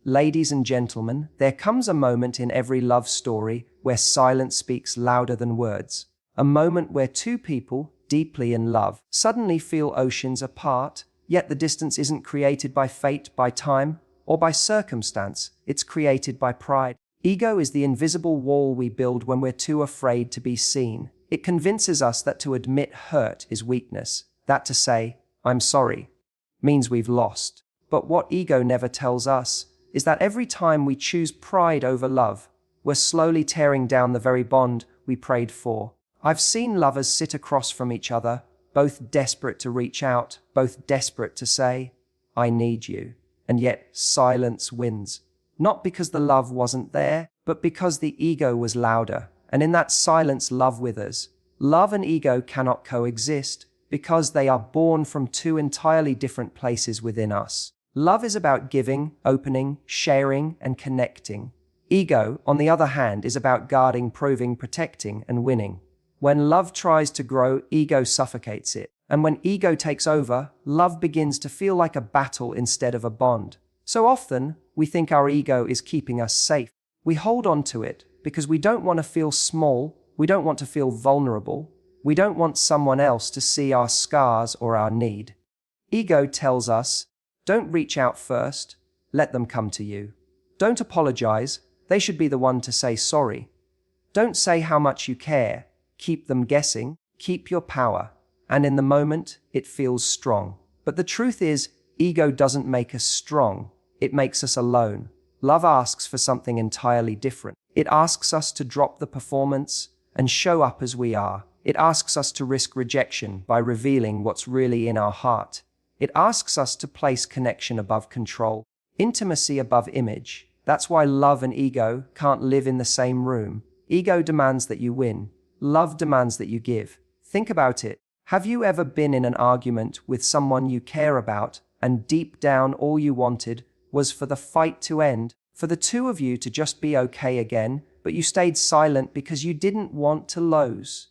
Ladies and gentlemen, there comes a moment in every love story where silence speaks louder than words. A moment where two people, deeply in love, suddenly feel oceans apart, yet the distance isn't created by fate, by time, or by circumstance. It's created by pride. Ego is the invisible wall we build when we're too afraid to be seen. It convinces us that to admit hurt is weakness, that to say, "I'm sorry," means we've lost. But what ego never tells us is that every time we choose pride over love, we're slowly tearing down the very bond we prayed for. I've seen lovers sit across from each other, both desperate to reach out, both desperate to say, "I need you," and yet silence wins. Not because the love wasn't there, but because the ego was louder. And in that silence, love withers. Love and ego cannot coexist because they are born from two entirely different places within us. Love is about giving, opening, sharing, and connecting. Ego, on the other hand, is about guarding, proving, protecting, and winning. When love tries to grow, ego suffocates it. And when ego takes over, love begins to feel like a battle instead of a bond. So often, we think our ego is keeping us safe. We hold on to it because we don't want to feel small, we don't want to feel vulnerable, we don't want someone else to see our scars or our need. Ego tells us, don't reach out first, let them come to you. Don't apologize, they should be the one to say sorry. Don't say how much you care, keep them guessing, keep your power. And in the moment, it feels strong. But the truth is, ego doesn't make us strong, it makes us alone. Love asks for something entirely different. It asks us to drop the performance and show up as we are. It asks us to risk rejection by revealing what's really in our heart. It asks us to place connection above control, intimacy above image. That's why love and ego can't live in the same room. Ego demands that you win. Love demands that you give. Think about it. Have you ever been in an argument with someone you care about and deep down all you wanted was for the fight to end, for the two of you to just be okay again, but you stayed silent because you didn't want to lose?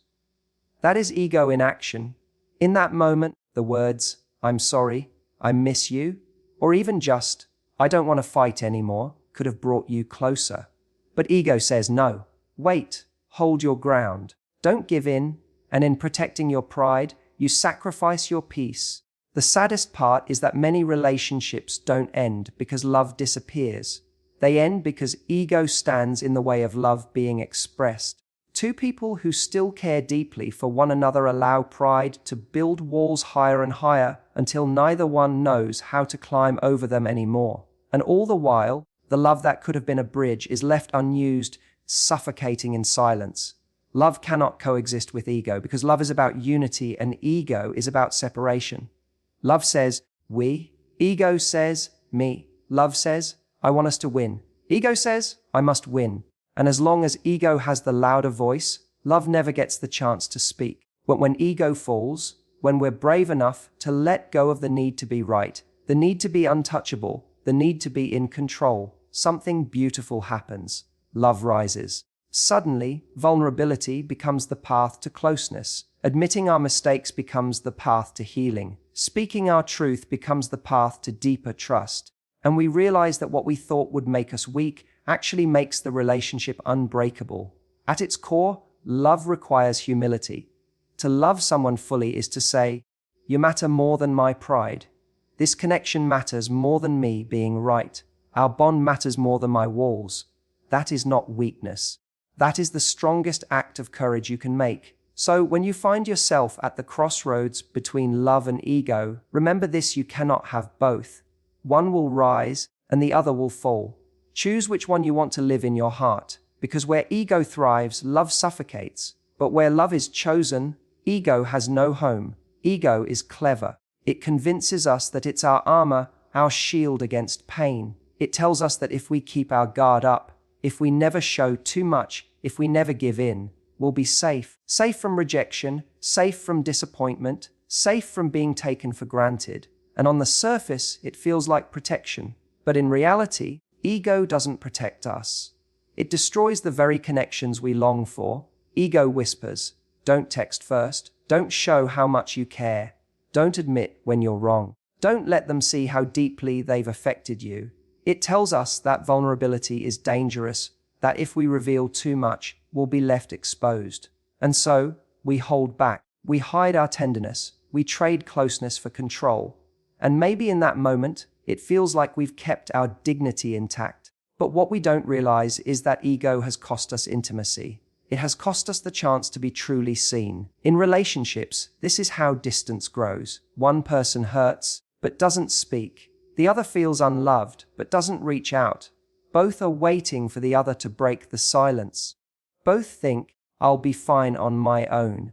That is ego in action. In that moment, the words, "I'm sorry," "I miss you," or even just, "I don't want to fight anymore," could have brought you closer. But ego says no. Wait, hold your ground. Don't give in, and in protecting your pride, you sacrifice your peace. The saddest part is that many relationships don't end because love disappears. They end because ego stands in the way of love being expressed. Two people who still care deeply for one another allow pride to build walls higher and higher until neither one knows how to climb over them anymore. And all the while, the love that could have been a bridge is left unused, suffocating in silence. Love cannot coexist with ego because love is about unity and ego is about separation. Love says, we. Ego says, me. Love says, I want us to win. Ego says, I must win. And as long as ego has the louder voice, love never gets the chance to speak. But when ego falls, when we're brave enough to let go of the need to be right, the need to be untouchable, the need to be in control, something beautiful happens. Love rises. Suddenly, vulnerability becomes the path to closeness. Admitting our mistakes becomes the path to healing. Speaking our truth becomes the path to deeper trust. And we realize that what we thought would make us weak actually makes the relationship unbreakable. At its core, love requires humility. To love someone fully is to say, you matter more than my pride. This connection matters more than me being right. Our bond matters more than my walls. That is not weakness. That is the strongest act of courage you can make. So when you find yourself at the crossroads between love and ego, remember this: you cannot have both. One will rise and the other will fall. Choose which one you want to live in your heart, because where ego thrives, love suffocates. But where love is chosen, ego has no home. Ego is clever. It convinces us that it's our armor, our shield against pain. It tells us that if we keep our guard up, if we never show too much, if we never give in, we'll be safe. Safe from rejection, safe from disappointment, safe from being taken for granted. And on the surface, it feels like protection. But in reality, ego doesn't protect us. It destroys the very connections we long for. Ego whispers, don't text first, don't show how much you care, don't admit when you're wrong, don't let them see how deeply they've affected you. It tells us that vulnerability is dangerous, that if we reveal too much, we'll be left exposed. And so, we hold back. We hide our tenderness. We trade closeness for control. And maybe in that moment, it feels like we've kept our dignity intact. But what we don't realize is that ego has cost us intimacy. It has cost us the chance to be truly seen. In relationships, this is how distance grows. One person hurts, but doesn't speak. The other feels unloved, but doesn't reach out. Both are waiting for the other to break the silence. Both think, I'll be fine on my own.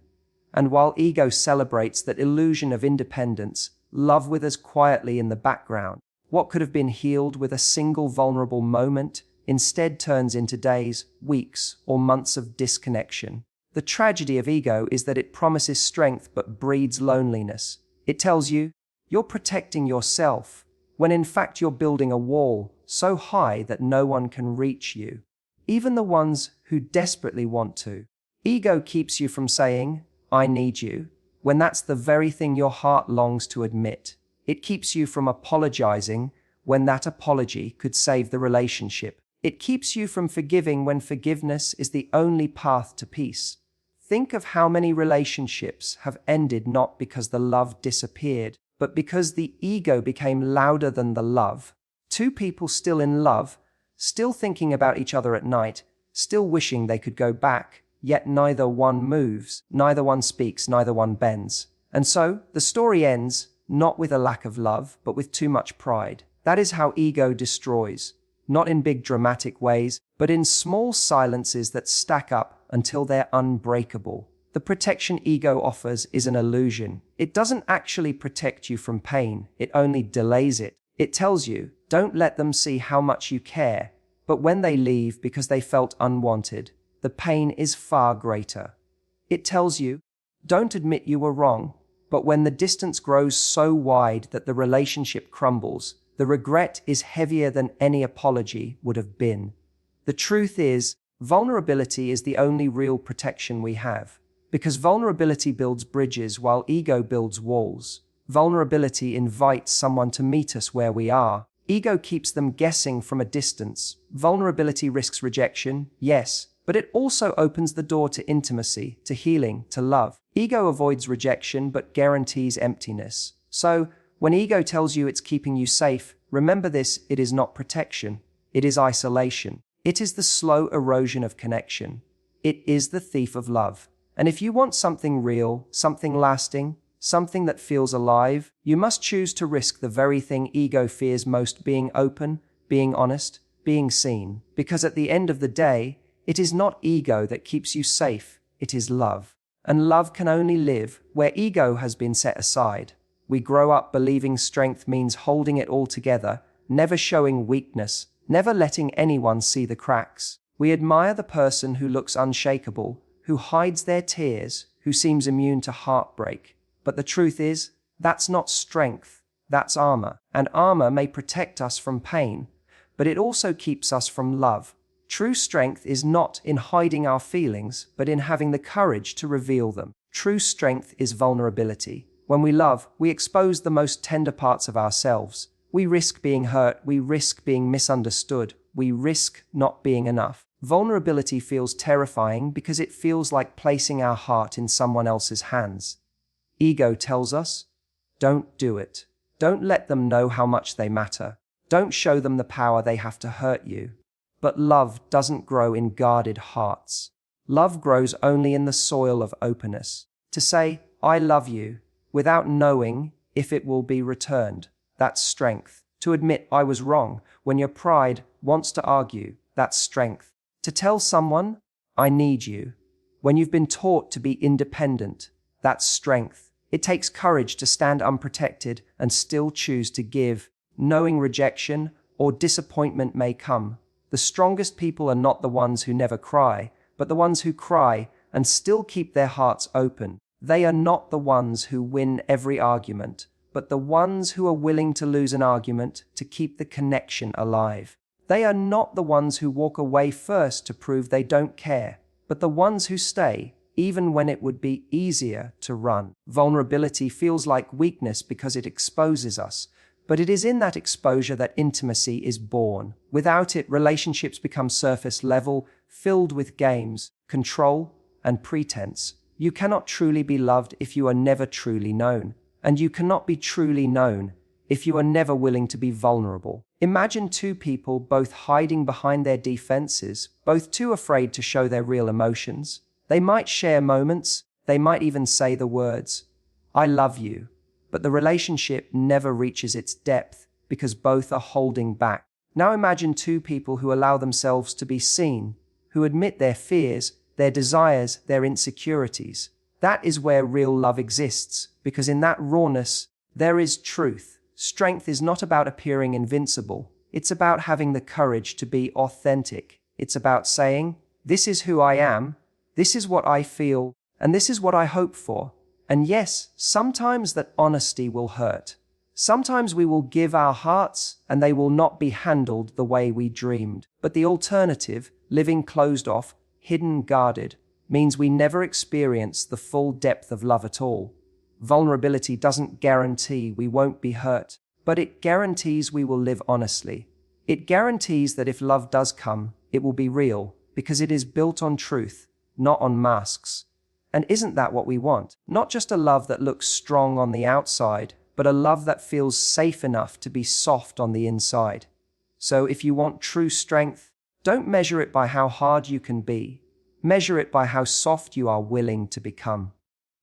And while ego celebrates that illusion of independence, love withers quietly in the background. What could have been healed with a single vulnerable moment instead turns into days, weeks, or months of disconnection. The tragedy of ego is that it promises strength but breeds loneliness. It tells you, you're protecting yourself, when in fact you're building a wall so high that no one can reach you, even the ones who desperately want to. Ego keeps you from saying, I need you, when that's the very thing your heart longs to admit. It keeps you from apologizing when that apology could save the relationship. It keeps you from forgiving when forgiveness is the only path to peace. Think of how many relationships have ended not because the love disappeared, but because the ego became louder than the love. Two people still in love, still thinking about each other at night, still wishing they could go back, yet neither one moves, neither one speaks, neither one bends. And so, the story ends, not with a lack of love, but with too much pride. That is how ego destroys, not in big dramatic ways, but in small silences that stack up until they're unbreakable. The protection ego offers is an illusion. It doesn't actually protect you from pain, it only delays it. It tells you, don't let them see how much you care, but when they leave because they felt unwanted, the pain is far greater. It tells you, don't admit you were wrong, but when the distance grows so wide that the relationship crumbles, the regret is heavier than any apology would have been. The truth is, vulnerability is the only real protection we have. Because vulnerability builds bridges while ego builds walls. Vulnerability invites someone to meet us where we are. Ego keeps them guessing from a distance. Vulnerability risks rejection, yes, but it also opens the door to intimacy, to healing, to love. Ego avoids rejection but guarantees emptiness. So, when ego tells you it's keeping you safe, remember this, it is not protection. It is isolation. It is the slow erosion of connection. It is the thief of love. And if you want something real, something lasting, something that feels alive, you must choose to risk the very thing ego fears most: being open, being honest, being seen. Because at the end of the day, it is not ego that keeps you safe, it is love. And love can only live where ego has been set aside. We grow up believing strength means holding it all together, never showing weakness, never letting anyone see the cracks. We admire the person who looks unshakable, who hides their tears, who seems immune to heartbreak. But the truth is, that's not strength, that's armor. And armor may protect us from pain, but it also keeps us from love. True strength is not in hiding our feelings, but in having the courage to reveal them. True strength is vulnerability. When we love, we expose the most tender parts of ourselves. We risk being hurt, we risk being misunderstood, we risk not being enough. Vulnerability feels terrifying because it feels like placing our heart in someone else's hands. Ego tells us, don't do it. Don't let them know how much they matter. Don't show them the power they have to hurt you. But love doesn't grow in guarded hearts. Love grows only in the soil of openness. To say, I love you, without knowing if it will be returned, that's strength. To admit I was wrong when your pride wants to argue, that's strength. To tell someone, I need you, when you've been taught to be independent, that's strength. It takes courage to stand unprotected and still choose to give, knowing rejection or disappointment may come. The strongest people are not the ones who never cry, but the ones who cry and still keep their hearts open. They are not the ones who win every argument, but the ones who are willing to lose an argument to keep the connection alive. They are not the ones who walk away first to prove they don't care, but the ones who stay, even when it would be easier to run. Vulnerability feels like weakness because it exposes us, But it is in that exposure that intimacy is born. Without it, relationships become surface level, filled with games, control, and pretense. You cannot truly be loved if you are never truly known. And you cannot be truly known if you are never willing to be vulnerable. Imagine two people both hiding behind their defenses, both too afraid to show their real emotions. They might share moments, they might even say the words, "I love you," but the relationship never reaches its depth because both are holding back. Now imagine two people who allow themselves to be seen, who admit their fears, their desires, their insecurities. That is where real love exists, because in that rawness, there is truth. Strength is not about appearing invincible. It's about having the courage to be authentic. It's about saying, "This is who I am, this is what I feel, and this is what I hope for." And yes, sometimes that honesty will hurt. Sometimes we will give our hearts and they will not be handled the way we dreamed. But the alternative, living closed off, hidden, guarded, means we never experience the full depth of love at all. Vulnerability doesn't guarantee we won't be hurt, but it guarantees we will live honestly. It guarantees that if love does come, it will be real, because it is built on truth, not on masks. And isn't that what we want? Not just a love that looks strong on the outside, but a love that feels safe enough to be soft on the inside. So if you want true strength, don't measure it by how hard you can be. Measure it by how soft you are willing to become.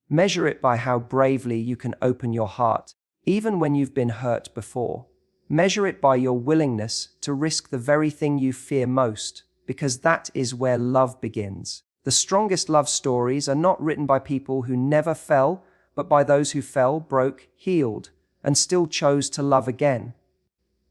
Measure it by how bravely you can open your heart, even when you've been hurt before. Measure it by your willingness to risk the very thing you fear most, because that is where love begins. The strongest love stories are not written by people who never fell, but by those who fell, broke, healed, and still chose to love again.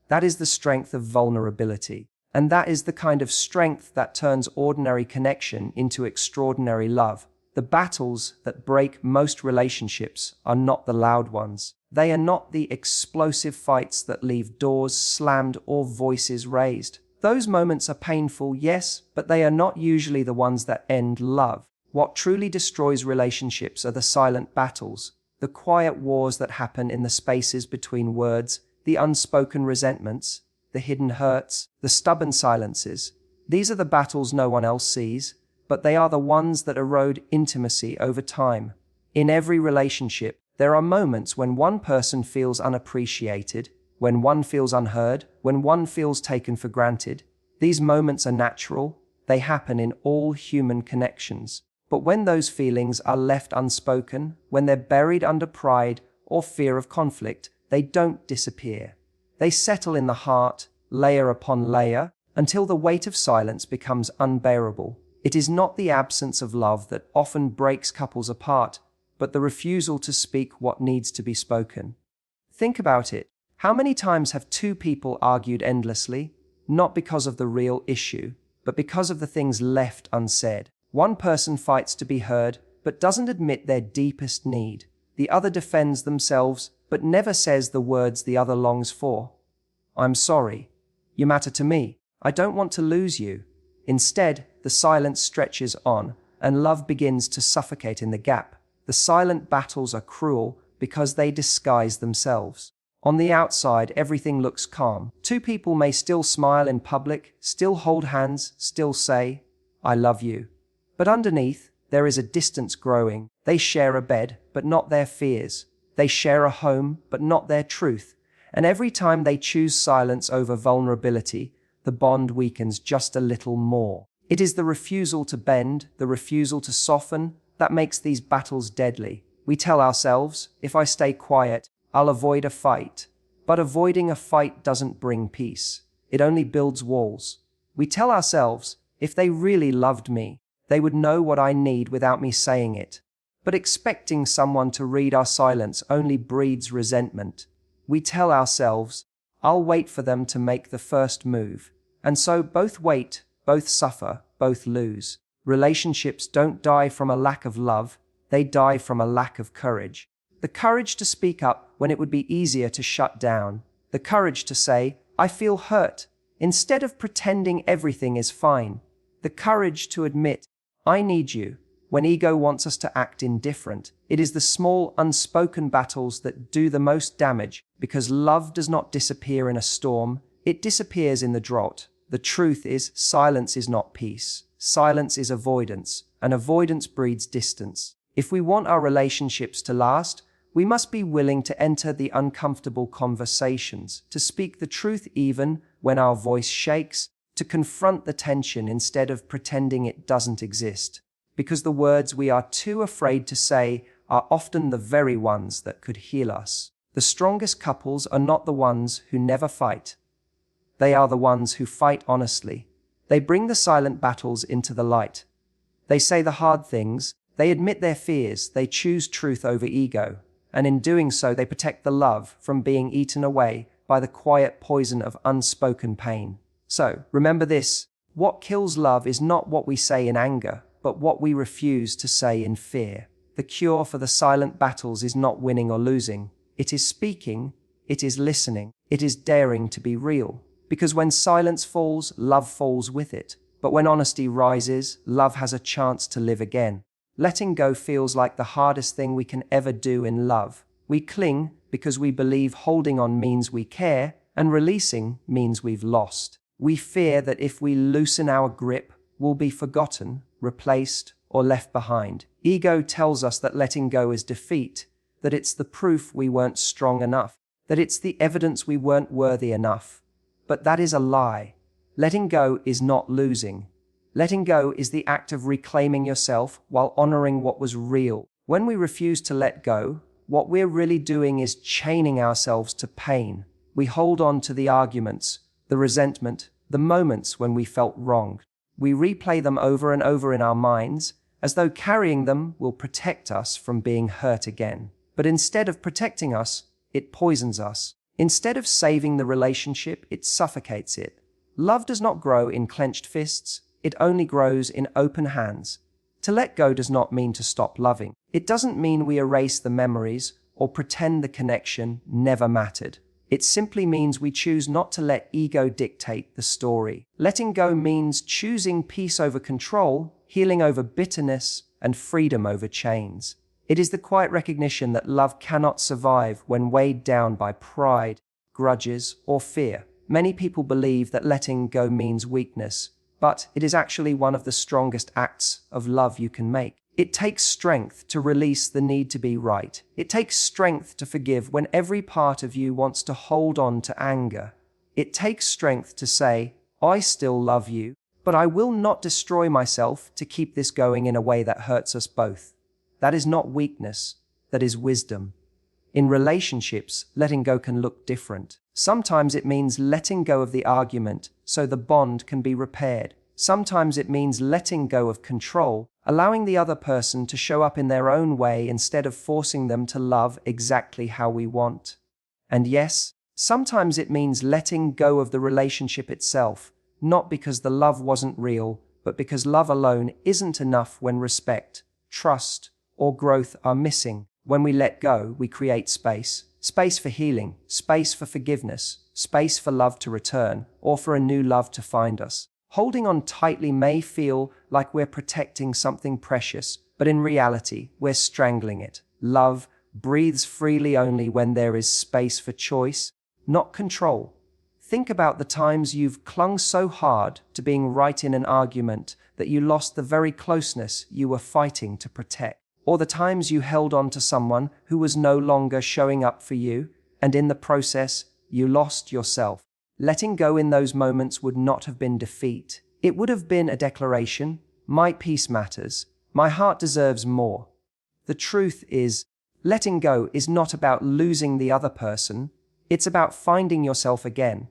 That is the strength of vulnerability. And that is the kind of strength that turns ordinary connection into extraordinary love. The battles that break most relationships are not the loud ones. They are not the explosive fights that leave doors slammed or voices raised. Those moments are painful, yes, but they are not usually the ones that end love. What truly destroys relationships are the silent battles, the quiet wars that happen in the spaces between words, the unspoken resentments, the hidden hurts, the stubborn silences. These are the battles no one else sees, but they are the ones that erode intimacy over time. In every relationship, there are moments when one person feels unappreciated, when one feels unheard, when one feels taken for granted. These moments are natural. They happen in all human connections. But when those feelings are left unspoken, when they're buried under pride or fear of conflict, they don't disappear. They settle in the heart, layer upon layer, until the weight of silence becomes unbearable. It is not the absence of love that often breaks couples apart, but the refusal to speak what needs to be spoken. Think about it. How many times have two people argued endlessly, not because of the real issue, but because of the things left unsaid? One person fights to be heard, but doesn't admit their deepest need. The other defends themselves, but never says the words the other longs for. "I'm sorry. You matter to me. I don't want to lose you." Instead, the silence stretches on, and love begins to suffocate in the gap. The silent battles are cruel because they disguise themselves. On the outside, everything looks calm. Two people may still smile in public, still hold hands, still say, "I love you." But underneath, there is a distance growing. They share a bed, but not their fears. They share a home, but not their truth. And every time they choose silence over vulnerability, the bond weakens just a little more. It is the refusal to bend, the refusal to soften, that makes these battles deadly. We tell ourselves, "If I stay quiet, I'll avoid a fight." But avoiding a fight doesn't bring peace. It only builds walls. We tell ourselves, "If they really loved me, they would know what I need without me saying it." But expecting someone to read our silence only breeds resentment. We tell ourselves, "I'll wait for them to make the first move." And so both wait, both suffer, both lose. Relationships don't die from a lack of love, they die from a lack of courage. The courage to speak up when it would be easier to shut down. The courage to say, "I feel hurt," instead of pretending everything is fine. The courage to admit, "I need you," when ego wants us to act indifferent. It is the small, unspoken battles that do the most damage, because love does not disappear in a storm, it disappears in the drought. The truth is, silence is not peace. Silence is avoidance, and avoidance breeds distance. If we want our relationships to last, we must be willing to enter the uncomfortable conversations, to speak the truth even when our voice shakes, to confront the tension instead of pretending it doesn't exist. Because the words we are too afraid to say are often the very ones that could heal us. The strongest couples are not the ones who never fight. They are the ones who fight honestly. They bring the silent battles into the light. They say the hard things, they admit their fears, they choose truth over ego, and in doing so they protect the love from being eaten away by the quiet poison of unspoken pain. So, remember this, what kills love is not what we say in anger, but what we refuse to say in fear. The cure for the silent battles is not winning or losing. It is speaking, it is listening, it is daring to be real. Because when silence falls, love falls with it. But when honesty rises, love has a chance to live again. Letting go feels like the hardest thing we can ever do in love. We cling because we believe holding on means we care, and releasing means we've lost. We fear that if we loosen our grip, we'll be forgotten, replaced, or left behind. Ego tells us that letting go is defeat, that it's the proof we weren't strong enough, that it's the evidence we weren't worthy enough. But that is a lie. Letting go is not losing. Letting go is the act of reclaiming yourself while honoring what was real. When we refuse to let go, what we're really doing is chaining ourselves to pain. We hold on to the arguments, the resentment, the moments when we felt wronged. We replay them over and over in our minds, as though carrying them will protect us from being hurt again. But instead of protecting us, it poisons us. Instead of saving the relationship, it suffocates it. Love does not grow in clenched fists, it only grows in open hands. To let go does not mean to stop loving. It doesn't mean we erase the memories or pretend the connection never mattered. It simply means we choose not to let ego dictate the story. Letting go means choosing peace over control, healing over bitterness, and freedom over chains. It is the quiet recognition that love cannot survive when weighed down by pride, grudges, or fear. Many people believe that letting go means weakness, but it is actually one of the strongest acts of love you can make. It takes strength to release the need to be right. It takes strength to forgive when every part of you wants to hold on to anger. It takes strength to say, I still love you, but I will not destroy myself to keep this going in a way that hurts us both. That is not weakness, that is wisdom. In relationships, letting go can look different. Sometimes it means letting go of the argument so the bond can be repaired. Sometimes it means letting go of control, allowing the other person to show up in their own way instead of forcing them to love exactly how we want. And yes, sometimes it means letting go of the relationship itself, not because the love wasn't real, but because love alone isn't enough when respect, trust, or growth are missing. When we let go, we create space. Space for healing, space for forgiveness, space for love to return, or for a new love to find us. Holding on tightly may feel like we're protecting something precious, but in reality, we're strangling it. Love breathes freely only when there is space for choice, not control. Think about the times you've clung so hard to being right in an argument that you lost the very closeness you were fighting to protect. Or the times you held on to someone who was no longer showing up for you, and in the process, you lost yourself. Letting go in those moments would not have been defeat. It would have been a declaration, my peace matters, my heart deserves more. The truth is, letting go is not about losing the other person, it's about finding yourself again.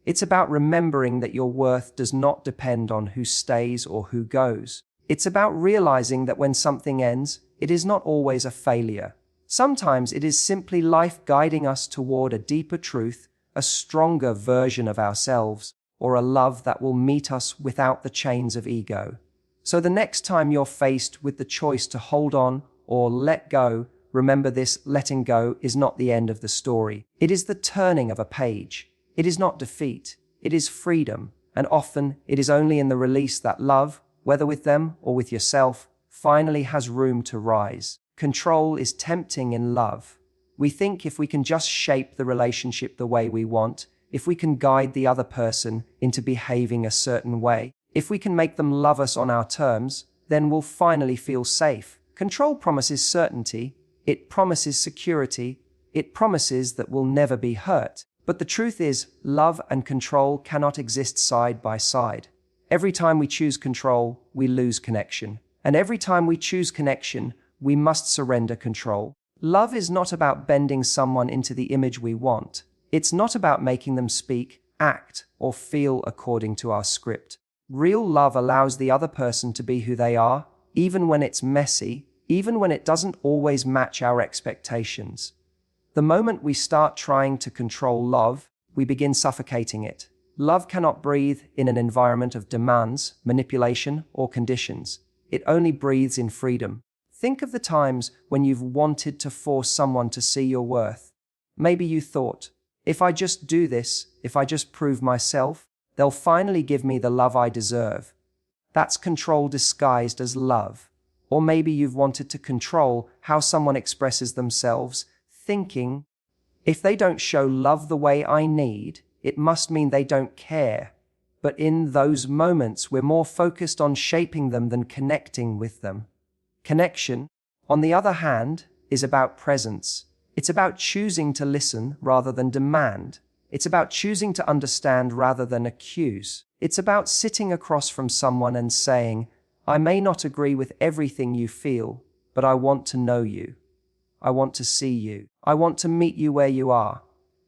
It's about remembering that your worth does not depend on who stays or who goes. It's about realizing that when something ends, it is not always a failure. Sometimes it is simply life guiding us toward a deeper truth, a stronger version of ourselves, or a love that will meet us without the chains of ego. So the next time you're faced with the choice to hold on or let go, remember this: letting go is not the end of the story. It is the turning of a page. It is not defeat. It is freedom. And often it is only in the release that love, whether with them or with yourself, finally has room to rise. Control is tempting in love. We think if we can just shape the relationship the way we want, if we can guide the other person into behaving a certain way, if we can make them love us on our terms, then we'll finally feel safe. Control promises certainty, it promises security, it promises that we'll never be hurt. But the truth is, love and control cannot exist side by side. Every time we choose control, we lose connection. And every time we choose connection, we must surrender control. Love is not about bending someone into the image we want. It's not about making them speak, act, or feel according to our script. Real love allows the other person to be who they are, even when it's messy, even when it doesn't always match our expectations. The moment we start trying to control love, we begin suffocating it. Love cannot breathe in an environment of demands, manipulation, or conditions. It only breathes in freedom. Think of the times when you've wanted to force someone to see your worth. Maybe you thought, if I just do this, if I just prove myself, they'll finally give me the love I deserve. That's control disguised as love. Or maybe you've wanted to control how someone expresses themselves, thinking, if they don't show love the way I need, it must mean they don't care. But in those moments, we're more focused on shaping them than connecting with them. Connection, on the other hand, is about presence. It's about choosing to listen rather than demand. It's about choosing to understand rather than accuse. It's about sitting across from someone and saying, I may not agree with everything you feel, but I want to know you. I want to see you. I want to meet you where you are.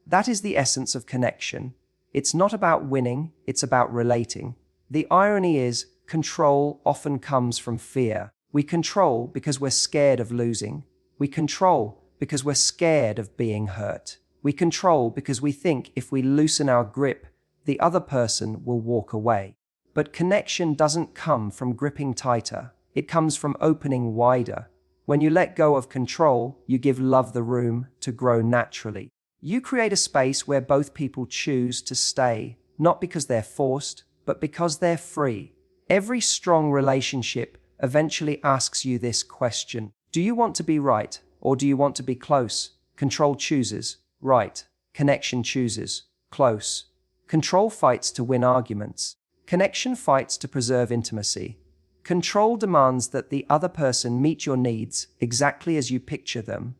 That is the essence of connection. It's not about winning, it's about relating. The irony is, control often comes from fear. We control because we're scared of losing. We control because we're scared of being hurt. We control because we think if we loosen our grip, the other person will walk away. But connection doesn't come from gripping tighter. It comes from opening wider. When you let go of control, you give love the room to grow naturally. You create a space where both people choose to stay, not because they're forced, but because they're free. Every strong relationship eventually asks you this question. Do you want to be right, or do you want to be close? Control chooses right. Connection chooses close. Control fights to win arguments. Connection fights to preserve intimacy. Control demands that the other person meet your needs exactly as you picture them.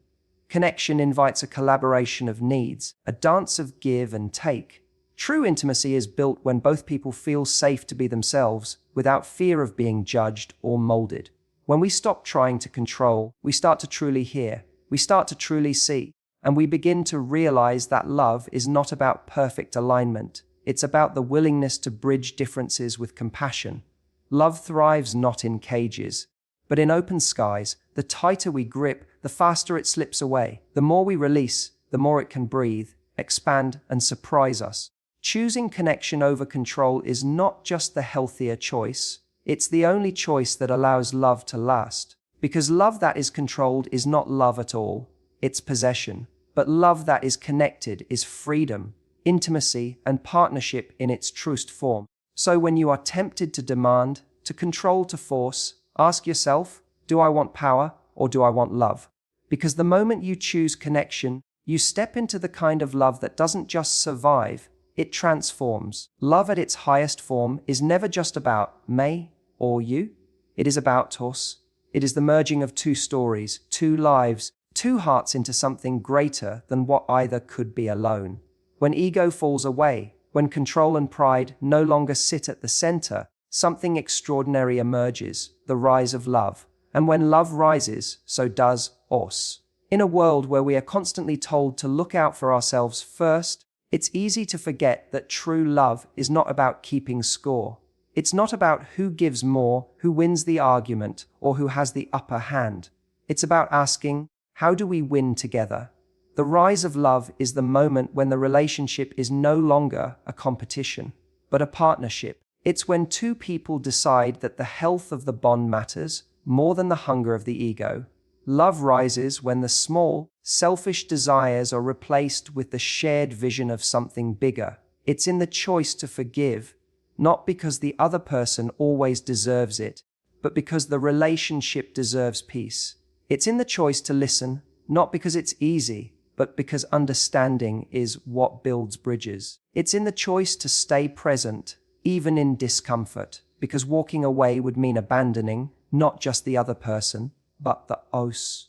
Connection invites a collaboration of needs, a dance of give and take. True intimacy is built when both people feel safe to be themselves without fear of being judged or molded. When we stop trying to control, we start to truly hear, we start to truly see, and we begin to realize that love is not about perfect alignment. It's about the willingness to bridge differences with compassion. Love thrives not in cages, but in open skies. The tighter we grip, the faster it slips away. The more we release, the more it can breathe, expand, and surprise us. Choosing connection over control is not just the healthier choice, it's the only choice that allows love to last. Because love that is controlled is not love at all, it's possession. But love that is connected is freedom, intimacy, and partnership in its truest form. So when you are tempted to demand, to control, to force, ask yourself, do I want power or do I want love? Because the moment you choose connection, you step into the kind of love that doesn't just survive, it transforms. Love at its highest form is never just about me or you. It is about us. It is the merging of two stories, two lives, two hearts into something greater than what either could be alone. When ego falls away, when control and pride no longer sit at the center, something extraordinary emerges, the rise of love. And when love rises, so does us. In a world where we are constantly told to look out for ourselves first, it's easy to forget that true love is not about keeping score. It's not about who gives more, who wins the argument, or who has the upper hand. It's about asking, how do we win together? The rise of love is the moment when the relationship is no longer a competition, but a partnership. It's when two people decide that the health of the bond matters more than the hunger of the ego. Love rises when the small, selfish desires are replaced with the shared vision of something bigger. It's in the choice to forgive, not because the other person always deserves it, but because the relationship deserves peace. It's in the choice to listen, not because it's easy, but because understanding is what builds bridges. It's in the choice to stay present, even in discomfort, because walking away would mean abandoning not just the other person, but the os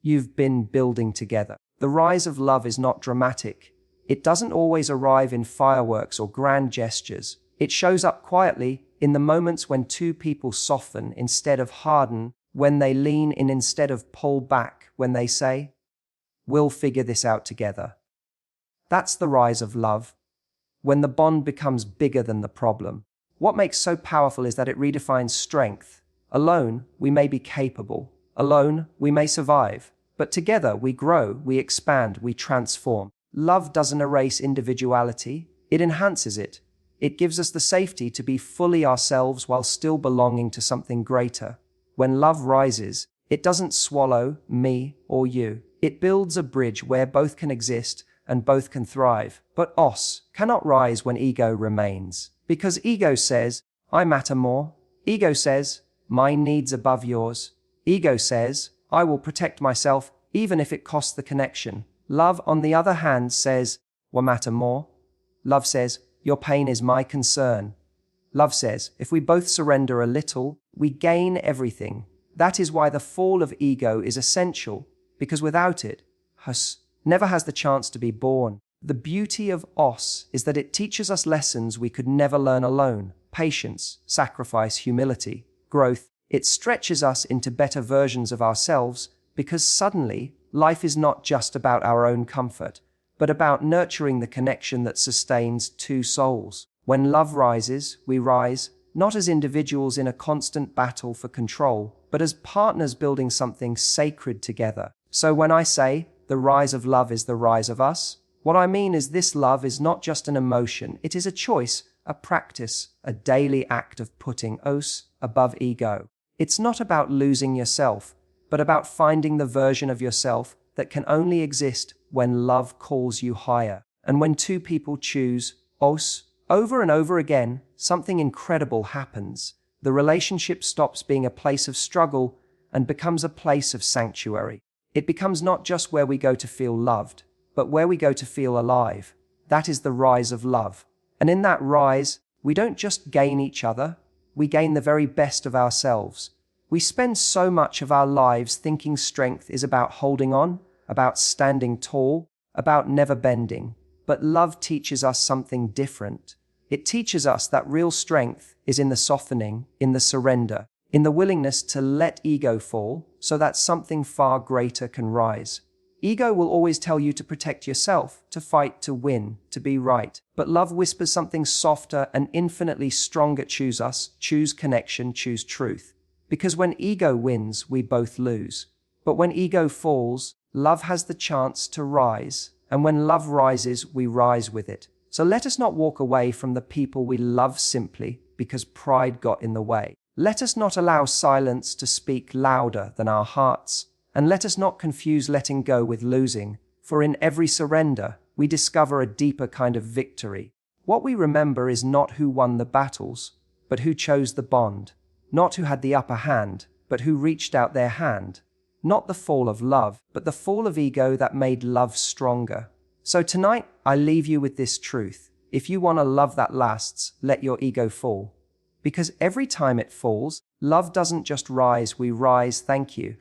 you've been building together. The rise of love is not dramatic. It doesn't always arrive in fireworks or grand gestures. It shows up quietly in the moments when two people soften instead of harden, when they lean in instead of pull back, when they say, "We'll figure this out together." That's the rise of love, when the bond becomes bigger than the problem. What makes so powerful is that it redefines strength. Alone, we may be capable. Alone, we may survive. But together, we grow, we expand, we transform. Love doesn't erase individuality, it enhances it. It gives us the safety to be fully ourselves while still belonging to something greater. When love rises, it doesn't swallow me or you. It builds a bridge where both can exist and both can thrive. But os cannot rise when ego remains. Because ego says, I matter more. Ego says, my needs above yours. Ego says, I will protect myself even if it costs the connection. Love, on the other hand, says, what matter more? Love says, your pain is my concern. Love says, if we both surrender a little, we gain everything. That is why the fall of ego is essential, because without it, Hus never has the chance to be born. The beauty of os is that it teaches us lessons we could never learn alone. Patience, sacrifice, humility, growth. It stretches us into better versions of ourselves because suddenly life is not just about our own comfort, but about nurturing the connection that sustains two souls. When love rises, we rise, not as individuals in a constant battle for control, but as partners building something sacred together. So when I say the rise of love is the rise of us, what I mean is this love is not just an emotion, it is a choice, a practice, a daily act of putting os above ego. It's not about losing yourself, but about finding the version of yourself that can only exist when love calls you higher. And when two people choose os over and over again, something incredible happens. The relationship stops being a place of struggle and becomes a place of sanctuary. It becomes not just where we go to feel loved, but where we go to feel alive. That is the rise of love. And in that rise, we don't just gain each other, we gain the very best of ourselves. We spend so much of our lives thinking strength is about holding on, about standing tall, about never bending. But love teaches us something different. It teaches us that real strength is in the softening, in the surrender, in the willingness to let ego fall so that something far greater can rise. Ego will always tell you to protect yourself, to fight, to win, to be right. But love whispers something softer and infinitely stronger. Choose us, choose connection, choose truth. Because when ego wins, we both lose. But when ego falls, love has the chance to rise. And when love rises, we rise with it. So let us not walk away from the people we love simply because pride got in the way. Let us not allow silence to speak louder than our hearts. And let us not confuse letting go with losing, for in every surrender, we discover a deeper kind of victory. What we remember is not who won the battles, but who chose the bond. Not who had the upper hand, but who reached out their hand. Not the fall of love, but the fall of ego that made love stronger. So tonight, I leave you with this truth. If you want a love that lasts, let your ego fall. Because every time it falls, love doesn't just rise, we rise. Thank you.